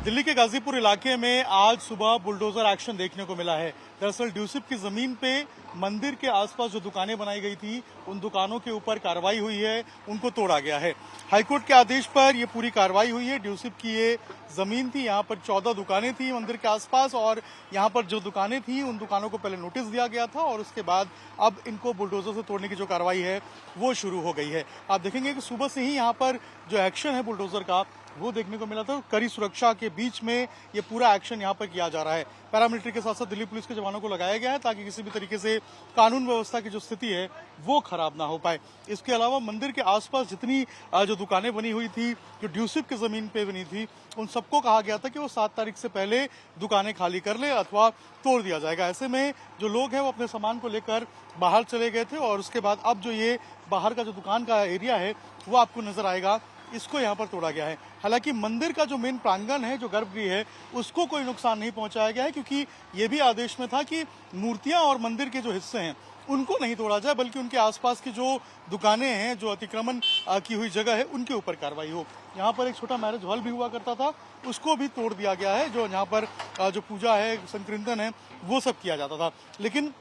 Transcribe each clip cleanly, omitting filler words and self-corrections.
दिल्ली के गाजीपुर इलाके में आज सुबह बुलडोजर एक्शन देखने को मिला है। दरअसल ड्यूसिप की जमीन पे मंदिर के आसपास जो दुकानें बनाई गई थी, उन दुकानों के ऊपर कार्रवाई हुई है, उनको तोड़ा गया है। हाईकोर्ट के आदेश पर ये पूरी कार्रवाई हुई है। ड्यूसिप की ये जमीन थी, यहाँ पर 14 दुकानें थी मंदिर के आसपास, और यहाँ पर जो दुकानें थी उन दुकानों को पहले नोटिस दिया गया था और उसके बाद अब इनको बुलडोजर से तोड़ने की जो कार्रवाई है वो शुरू हो गई है। आप देखेंगे कि सुबह से ही यहाँ पर जो एक्शन है बुलडोजर का वो देखने को मिला था। कड़ी सुरक्षा के बीच में ये पूरा एक्शन यहाँ पर किया जा रहा है। पैरामिलिट्री के साथ साथ दिल्ली पुलिस के जवानों को लगाया गया है ताकि किसी भी तरीके से कानून व्यवस्था की जो स्थिति है वो खराब ना हो पाए। इसके अलावा मंदिर के आसपास जितनी जो दुकानें बनी हुई थी, जो ड्यूसिप की जमीन पे बनी थी, उन सबको कहा गया था कि वो 7 तारीख से पहले दुकानें खाली कर ले अथवा तोड़ दिया जाएगा। ऐसे में जो लोग हैं वो अपने सामान को लेकर बाहर चले गए थे और उसके बाद अब जो ये बाहर का जो दुकान का एरिया है वो आपको नजर आएगा, इसको यहाँ पर तोड़ा गया है। हालांकि मंदिर का जो मेन प्रांगण है, जो गर्भगृह है, उसको कोई नुकसान नहीं पहुंचाया गया है, क्योंकि ये भी आदेश में था कि मूर्तियां और मंदिर के जो हिस्से हैं उनको नहीं तोड़ा जाए, बल्कि उनके आसपास की जो दुकानें हैं, जो अतिक्रमण की हुई जगह है, उनके ऊपर कार्रवाई हो। यहाँ पर एक छोटा मैरिज हॉल भी हुआ करता था, उसको भी तोड़ दिया गया है। जो यहाँ पर जो पूजा है, संकीर्तन है, वो सब किया जाता था। लेकिन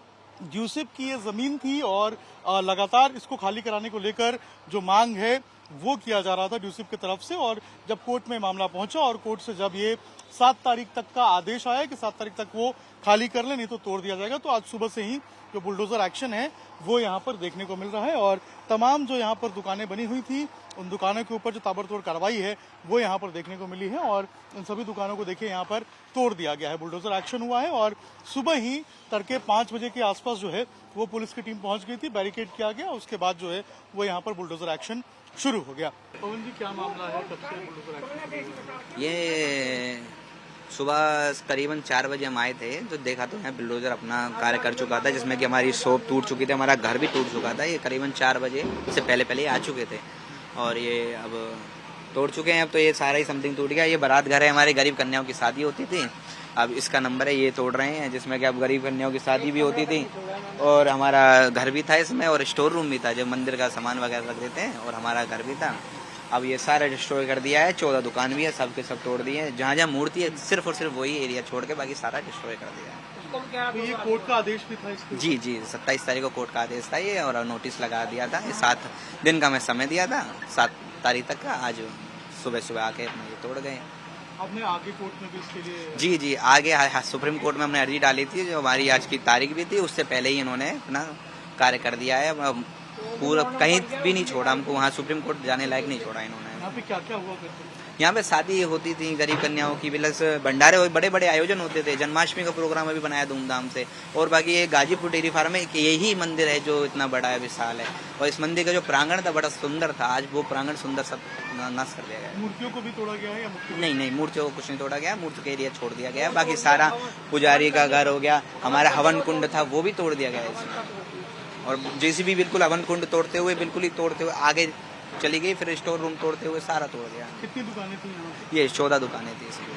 ड्यूसिप की ये जमीन थी और लगातार इसको खाली कराने को लेकर जो मांग है वो किया जा रहा था ड्यूसिप की तरफ से। और जब कोर्ट में मामला पहुंचा और कोर्ट से जब ये 7 तारीख तक का आदेश आया कि 7 तारीख तक वो खाली कर ले, नहीं तो तोड़ दिया जाएगा, तो आज सुबह से ही जो बुलडोजर एक्शन है वो यहाँ पर देखने को मिल रहा है। और तमाम जो यहाँ पर दुकानें बनी हुई थी, उन दुकानों के ऊपर जो ताबड़तोड़ कार्रवाई है वो यहाँ पर देखने को मिली है। और इन सभी दुकानों को देखिए यहाँ पर तोड़ दिया गया है। बुलडोजर एक्शन हुआ है और सुबह ही तड़के 5 बजे के आसपास जो है वो पुलिस की टीम पहुंच गई थी, बैरिकेड किया गया, उसके बाद जो है वो यहाँ पर बुलडोजर एक्शन शुरू हो गया। पवन जी, क्या मामला है, कब से बुलडोजर एक्शन शुरू हुआ? ये सुबह करीबन 4 बजे हम आए थे, तो देखा तो यहाँ बुलडोजर अपना कार्य कर चुका था, जिसमें कि हमारी शॉप टूट चुकी थी, हमारा घर भी टूट चुका था। ये करीबन 4 बजे से पहले आ चुके थे और ये अब तोड़ चुके हैं। अब तो ये सारा ही समथिंग टूट गया। ये बारात घर है, हमारी गरीब कन्याओं की शादी होती थी, अब इसका नंबर है, ये तोड़ रहे हैं, जिसमें कि अब गरीब कन्याओं की शादी भी होती थी और हमारा घर भी था इसमें और स्टोर रूम भी था, जो मंदिर का सामान वगैरह रख देते हैं, और हमारा घर भी था। अब ये सारा डिस्ट्रॉय कर दिया है। 14 दुकान भी है, सब के सब तोड़ दिए हैं। जहाँ जहाँ मूर्ति है सिर्फ और सिर्फ वही एरिया छोड़ के बाकी सारा डिस्ट्रॉय कर दिया है। तो ये कोर्ट का आदेश भी था इसके? जी 27 तारीख को कोर्ट का आदेश था ये, और नोटिस लगा दिया था। 7 दिन का मैं समय दिया था, 7 तारीख तक का। आज सुबह आके अपना ये तोड़ गए। आपने आगे कोर्ट में भी इसके लिए? जी आगे सुप्रीम कोर्ट में हमने अर्जी डाली थी, जो हमारी आज की तारीख भी थी, उससे पहले ही इन्होंने अपना कार्य कर दिया है। पूरा कहीं भी नहीं छोड़ा हमको, वहाँ सुप्रीम कोर्ट जाने लायक नहीं छोड़ा इन्होंने। यहाँ पे क्या क्या हुआ करता? यहाँ पे शादी होती थी गरीब कन्याओं की, प्लस भंडारे, बड़े बड़े आयोजन होते थे। जन्माष्टमी का प्रोग्राम अभी बनाया धूमधाम से। और बाकी ये गाजीपुर डेयरी फार्म में यही मंदिर है जो इतना बड़ा है, विशाल है, और इस मंदिर का जो प्रांगण था बड़ा सुंदर था, आज वो प्रांगण सुंदर सब नष्ट कर दिया गया। मूर्तियों को भी तोड़ा गया है या नहीं, मूर्तियों को कुछ नहीं तोड़ा गया, मूर्ति का एरिया छोड़ दिया गया। बाकी सारा पुजारी का घर हो गया, हमारा हवन कुंड था वो भी तोड़ दिया गया इसमें। और जेसीबी बिल्कुल हवन कुंड तोड़ते हुए, बिल्कुल ही तोड़ते हुए आगे चली गई, फिर स्टोर रूम तोड़ते हुए सारा तोड़ गया। कितनी दुकानें थी यहाँ? ये 14 दुकानें थी इसमें।